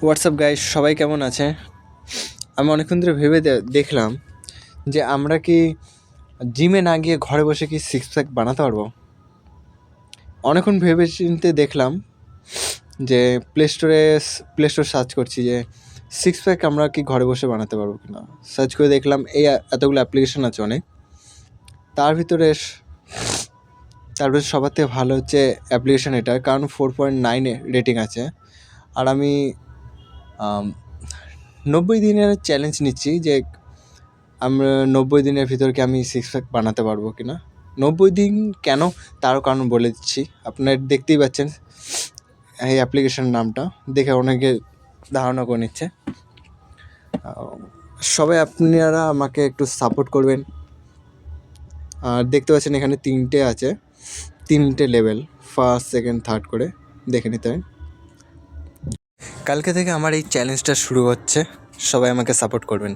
WhatsApp guys, সবাই কেমন আছে? আমি অনেকক্ষণ ধরে ভেবে দেখলাম যে আমরা কি জিমে না গিয়ে ঘরে বসে কি সিক্স প্যাক বানাতে পারবো। অনেকক্ষণ ভেবে চিনতে দেখলাম যে প্লে স্টোর সার্চ করছি যে সিক্স প্যাক আমরা কি ঘরে বসে বানাতে পারবো কি না। সার্চ করে দেখলাম এই এতগুলো অ্যাপ্লিকেশন আছে অনেক। তারপরে সবার থেকে ভালো হচ্ছে অ্যাপ্লিকেশান এটার, কারণ 4.9 রেটিং আছে। আর আমি 90 দিনের চ্যালেঞ্জ নিচ্ছি যে আমরা 90 দিনের ভিতর কি আমি সিক্স প্যাক বানাতে পারবো কি না। 90 দিন কেন, তারও কারণ বলে দিচ্ছি। আপনারা দেখতেই পাচ্ছেন এই অ্যাপ্লিকেশনের নামটা দেখে অনেকে ধারণা করে নিচ্ছে। সবাই আপনারা আমাকে একটু সাপোর্ট করবেন। আর দেখতে পাচ্ছেন এখানে 3টে আছে, 3টে লেভেল, ফার্স্ট সেকেন্ড থার্ড করে দেখে নিতে হয়। কালকে থেকে আমার এই চ্যালেঞ্জটা শুরু হচ্ছে, সবাই আমাকে সাপোর্ট করবেন।